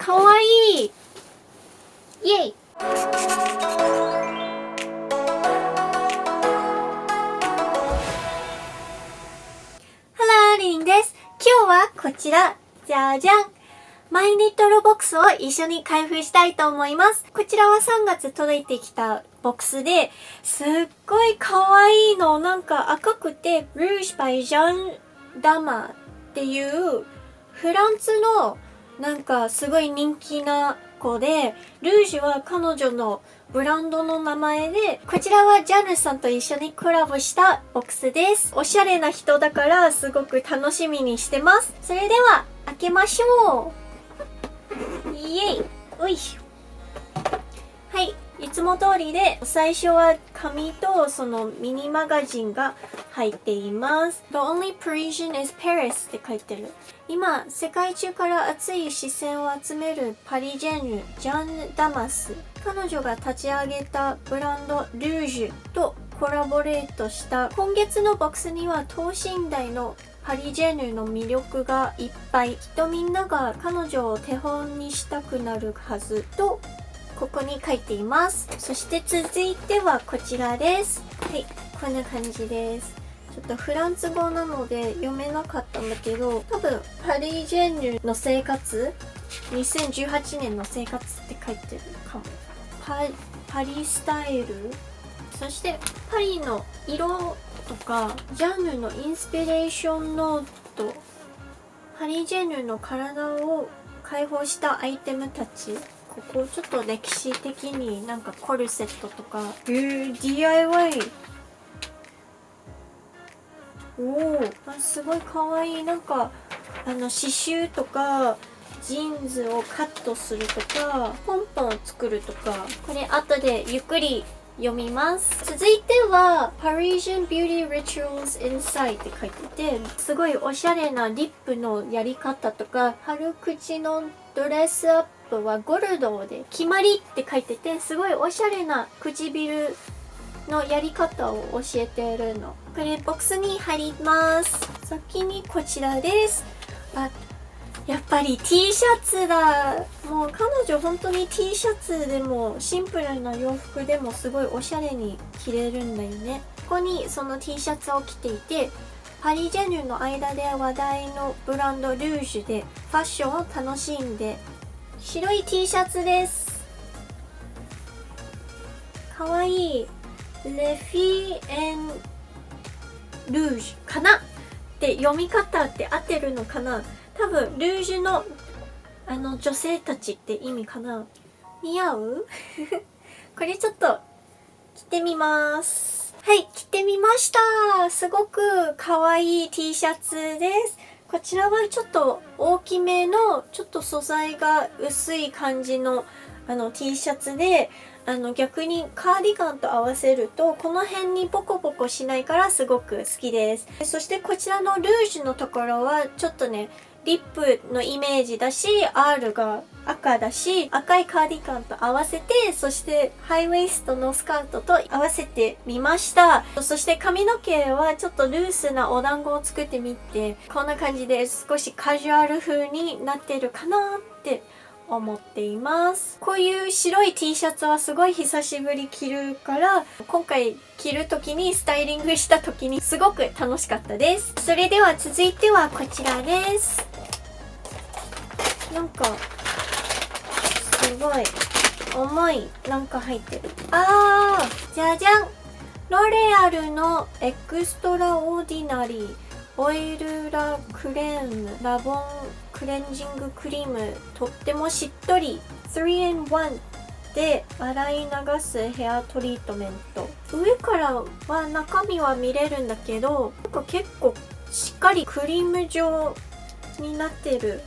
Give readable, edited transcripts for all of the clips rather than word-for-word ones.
かわいい。イエイ。リンです。今日はこちら、じゃじゃん。マイニットロボックスを一緒に開封したいと思います。こちらは3月届いてきたボックスで、すっごい可愛いの。なんか赤くて、ルージュバイジャンダマっていうフランスのなんかすごい人気な子で、ルージュは彼女のブランドの名前で、こちらはジャヌさんと一緒にコラボしたボックスです。おしゃれな人だからすごく楽しみにしてます。それでは開けましょう。イエイ。おいしょ。はい。いつも通りで最初は紙とそのミニマガジンが入っています。The only Parisian is Paris って書いてる。今、世界中から熱い視線を集めるパリジェンヌ、ジャン・ダマス。彼女が立ち上げたブランドルージュとコラボレートした今月のボックスには等身大のパリジェンヌの魅力がいっぱい。きっとみんなが彼女を手本にしたくなるはずとここに書いています。そして続いてはこちらです。はい、こんな感じです。ちょっとフランス語なので読めなかったんだけど、多分パリジェンヌの生活、2018年の生活って書いてるかも。パリスタイル、そしてパリの色とかジャンルのインスピレーションノート、パリジェンヌの体を解放したアイテムたち。ここちょっと歴史的になんかコルセットとか、DIY。 おお、すごいかわいい。なんか刺繍とかジーンズをカットするとか、ポンポンを作るとか、これ後でゆっくり読みます。続いては Parisian Beauty Rituals Inside って書いてて、すごいおしゃれなリップのやり方とか、春口のドレスアップはゴルドーで決まりって書いてて、すごいおしゃれな唇のやり方を教えてるの。これボックスに入ります。先にこちらです。やっぱり T シャツだ。もう彼女本当に T シャツでもシンプルな洋服でもすごいおしゃれに着れるんだよね。ここにその T シャツを着ていて、パリジェンヌの間で話題のブランドルージュでファッションを楽しんで、白い T シャツです。かわいい。レフィエンルージュかなって読み方って合ってるのかな。多分ルージュの女性たちって意味かな。似合うこれちょっと着てみます。はい、着てみました。すごく可愛い T シャツです。こちらはちょっと大きめの、ちょっと素材が薄い感じのT シャツで、逆にカーディガンと合わせるとこの辺にポコポコしないからすごく好きです。そしてこちらのルージュのところはちょっとね、リップのイメージだし、R が赤だし、赤いカーディガンと合わせて、そしてハイウェイストのスカートと合わせてみました。そして髪の毛はちょっとルースなお団子を作ってみて、こんな感じで少しカジュアル風になってるかなって思っています。こういう白い T シャツはすごい久しぶり着るから、今回着る時にスタイリングした時にすごく楽しかったです。それでは続いてはこちらです。なんかすごい重いなんか入ってる。じゃじゃん。ロレアルのエクストラオーディナリーオイルラクレームラボンクレンジングクリーム、とってもしっとり 3in1 で洗い流すヘアトリートメント。上からは中身は見れるんだけど、なんか結構しっかりクリーム状になってる。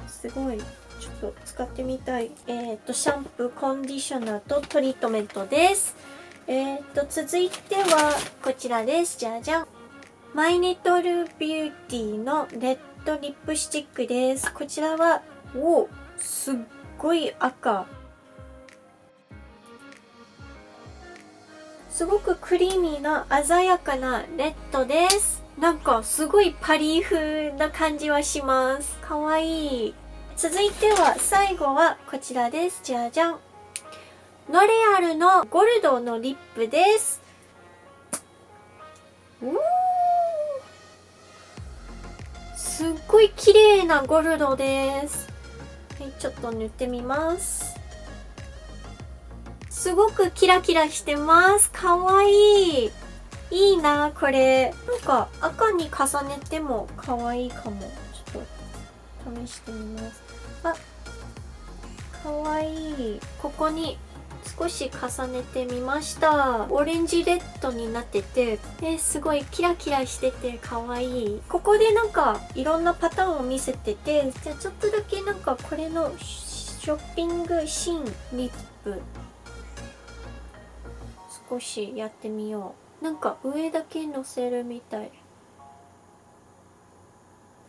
すごい。ちょっと使ってみたい。シャンプー、コンディショナーとトリートメントです。続いてはこちらです。じゃじゃん。マイリトルビューティーのレッドリップスティックです。こちらは、すっごい赤。すごくクリーミーな鮮やかなレッドです。なんかすごいパリ風な感じはします。かわいい。続いては最後はこちらです。じゃじゃん。ロレアルのゴルドのリップです。すっごい綺麗なゴルドです。はい、ちょっと塗ってみます。すごくキラキラしてます。かわいい。いいな、これ。なんか赤に重ねてもかわいいかも。ちょっと試してみます。あ、かわいい。ここに少し重ねてみました。オレンジレッドになってて、すごいキラキラしててかわいい。ここでなんかいろんなパターンを見せてて、じゃあちょっとだけなんかこれのショッピングシーンリップ少しやってみよう。なんか上だけのせるみたい。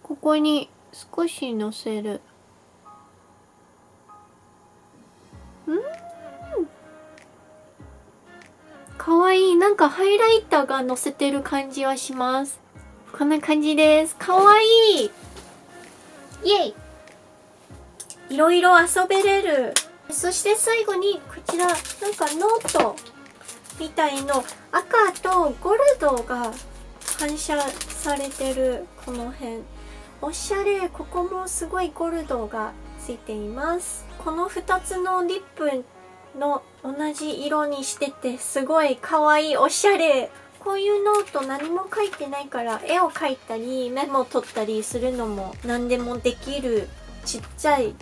ここに少しのせる。かわいい。なんかハイライターがのせてる感じはします。こんな感じです。かわいい。イエイ。いろいろ遊べれる。そして最後にこちらなんかノートみたいの赤とゴルドが反射されてるこの辺。おしゃれ。ここもすごいゴルドがついています。この2つのリップの同じ色にしててすごいかわいい。おしゃれ。こういうノート何も書いてないから絵を描いたりメモを取ったりするのも何でもできるちっちゃい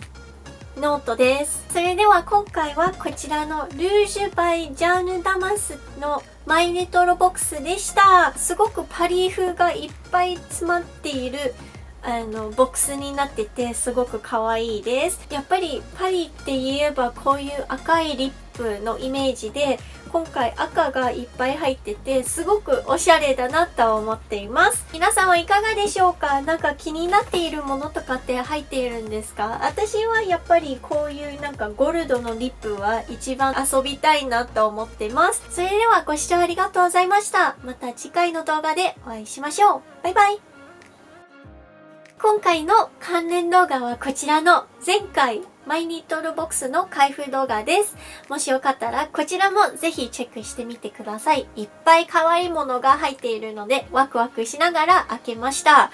ノートです。それでは今回はこちらのルージュバイジャーヌダマスのマイレトロボックスでした。すごくパリ風がいっぱい詰まっているボックスになっててすごく可愛いです。やっぱりパリって言えばこういう赤いリップのイメージで、今回赤がいっぱい入っててすごくおしゃれだなと思っています。皆さんはいかがでしょうか？なんか気になっているものとかって入っているんですか？私はやっぱりこういうなんかゴールドのリップは一番遊びたいなと思ってます。それではご視聴ありがとうございました。また次回の動画でお会いしましょう。バイバイ。今回の関連動画はこちらの前回マイニットルボックスの開封動画です。もしよかったらこちらもぜひチェックしてみてください。いっぱい可愛いものが入っているのでワクワクしながら開けました。